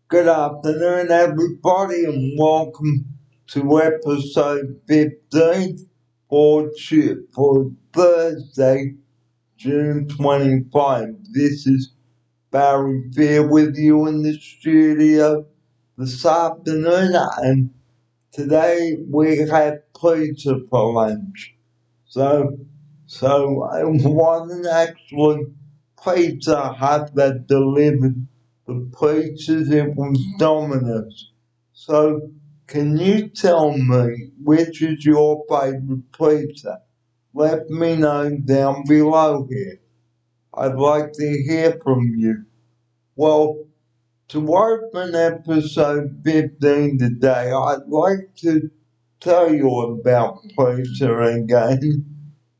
Good afternoon, everybody, and welcome to episode 15 for Thursday, June 25. This is Barry Fear with you in the studio this afternoon, and today we have pizza for lunch. So, so it wasn't actually Pizza Hut that delivered the pizzas, it was Domino's. So, can you tell me which is your favorite pizza? Let me know down below here. I'd like to hear from you. Well, to open episode 15 today, I'd like to tell you about pizza again,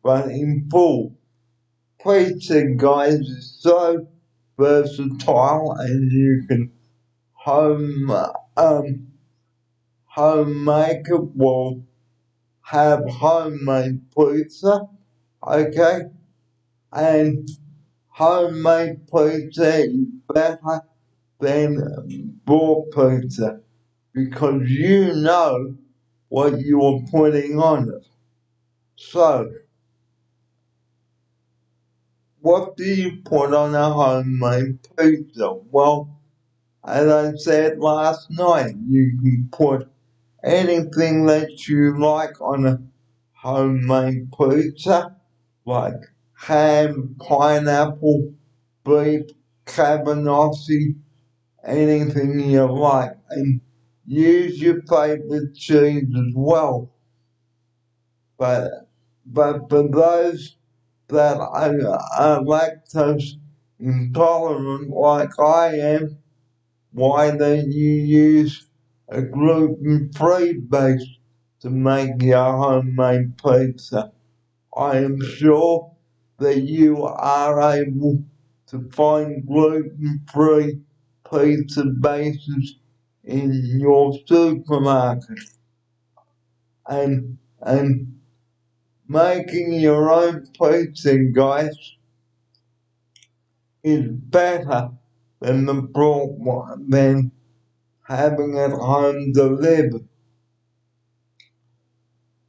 but in full. Pizza, guys, is so versatile, and you can home um homemake it. Will have homemade pizza, okay, and homemade pizza is better than bought pizza because you know what you're putting on it. So, what do you put on a homemade pizza? Well, as I said last night, you can put anything that you like on a homemade pizza, like ham, pineapple, beef, cabanossi, anything you like. And use your favorite cheese as well. But for those that are lactose intolerant like I am, why don't you use a gluten-free base to make your homemade pizza? I am sure that you are able to find gluten-free pizza bases in your supermarket. And making your own pizza, guys, is better than the bought one, than having it home delivered.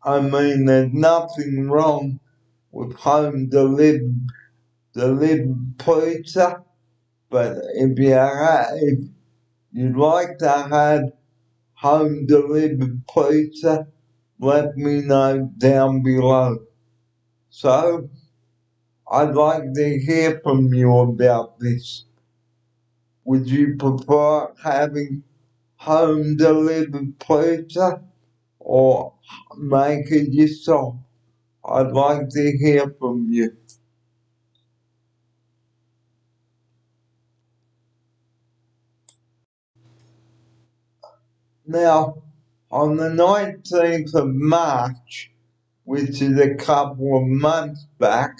I mean, there's nothing wrong with home delivered pizza, but if you'd like to have home delivered pizza, let me know down below. So, I'd like to hear from you about this. Would you prefer having home delivered pizza or make it yourself? I'd like to hear from you. Now, on the 19th of March, which is a couple of months back,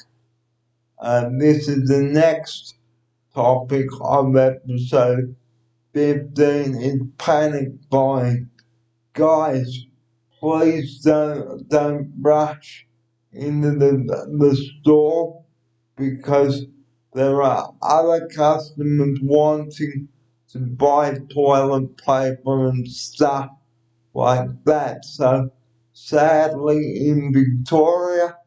this is the next topic of episode 15 is panic buying. Guys, please don't rush into the store because there are other customers wanting to buy toilet paper and stuff like that. So sadly in Victoria,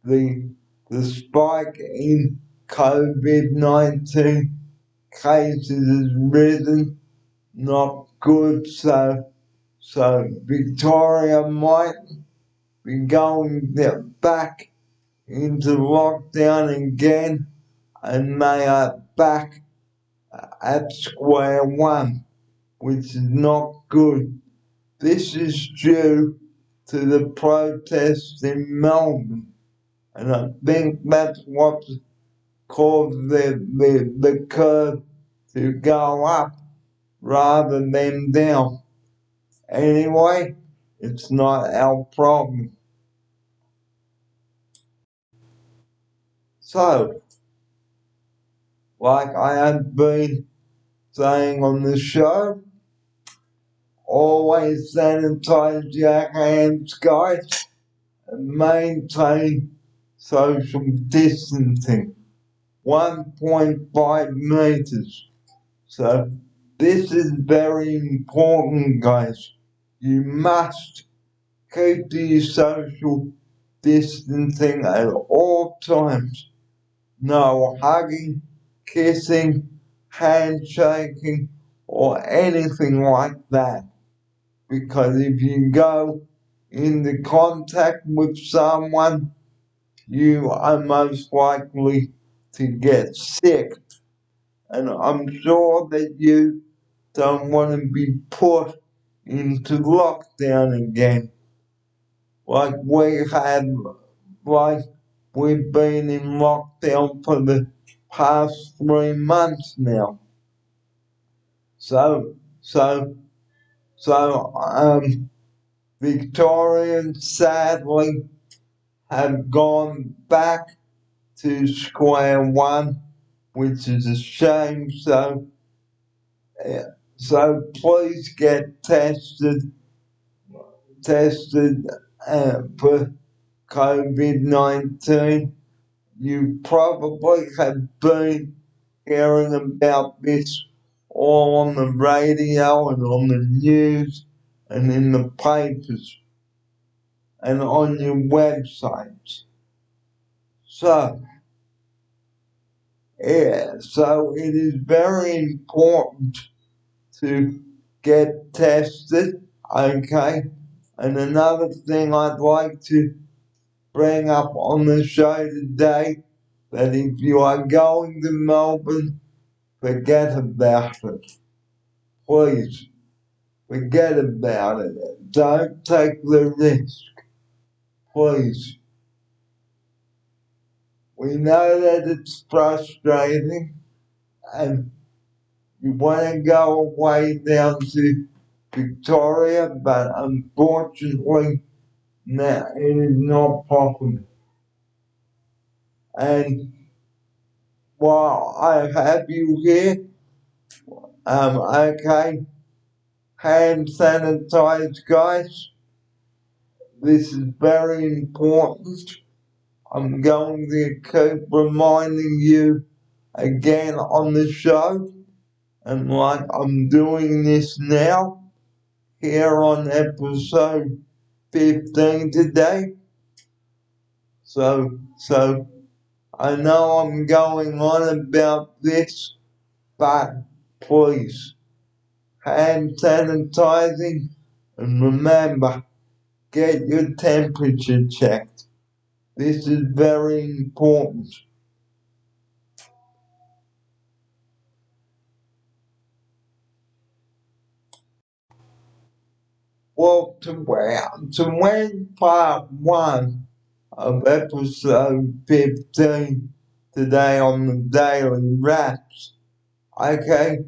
the the spike in COVID-19 cases has risen, not good. So Victoria might be going back into lockdown again, and they are back at square one, which is not good. This is due to the protests in Melbourne, and I think that's what's caused the curve to go up rather than down. Anyway, it's not our problem. So, like I have been saying on the show, always sanitize your hands, guys, and maintain social distancing. 1.5 meters. So This is very important, guys. You must keep the social distancing at all times. No hugging, kissing, handshaking, or anything like that. Because if you go into contact with someone, you are most likely to get sick. And I'm sure that you don't want to be put into lockdown again. Like we had, like we've been in lockdown for the past 3 months now. So, so, so, Victorians sadly have gone back to square one, which is a shame. So please get tested for COVID-19. You probably have been hearing about this all on the radio and on the news and in the papers and on your websites. So, so it is very important to get tested, okay? And another thing I'd like to bring up on the show today, that if you are going to Melbourne, forget about it. Please, forget about it. Don't take the risk. Please. We know that it's frustrating and you want to go away down to Victoria, but unfortunately, no, it is not possible. And while I have you here, okay, hand sanitize, guys. This is very important. I'm going to keep reminding you again on the show, and like I'm doing this now, here on episode 15 today. So I know I'm going on about this, but please, hand sanitizing, and remember, get your temperature checked. This is very important. Well, to end part one of episode 15 today on the Daily Wraps, okay,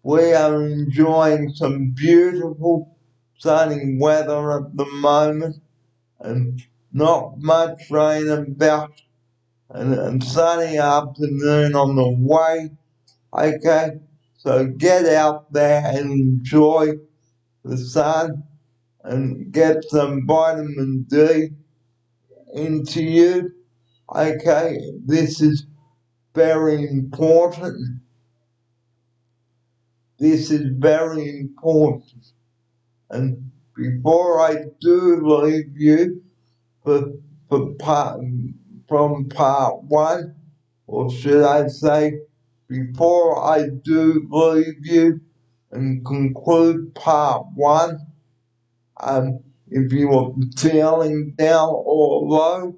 we are enjoying some beautiful sunny weather at the moment and not much rain about, and sunny afternoon on the way, okay? So get out there and enjoy the sun and get some vitamin D into you, okay? This is very important. This is very important. And before I do leave you for, for part, from part one, or should I say, before I do leave you and conclude part one, if you are feeling down or low,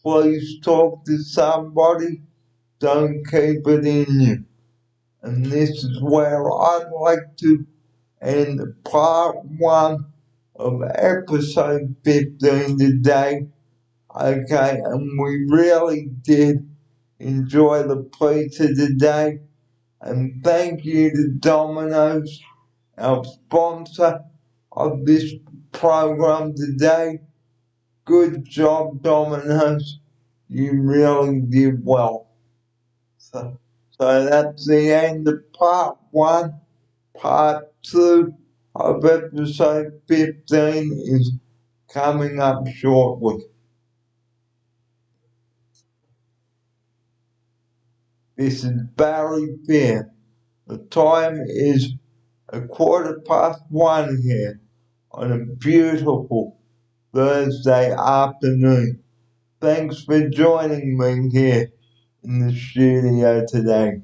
please talk to somebody. Don't keep it in you. And this is where I'd like to end part one of episode 15 today. Okay, and we really did enjoy the pizza today. And thank you to Domino's, our sponsor of this program today. Good job, Domino's. You really did well. So that's the end of part one. Part two of episode 15 is coming up shortly. This is Barry Fair. The time is 1:15 here on a beautiful Thursday afternoon. Thanks for joining me here in the studio today.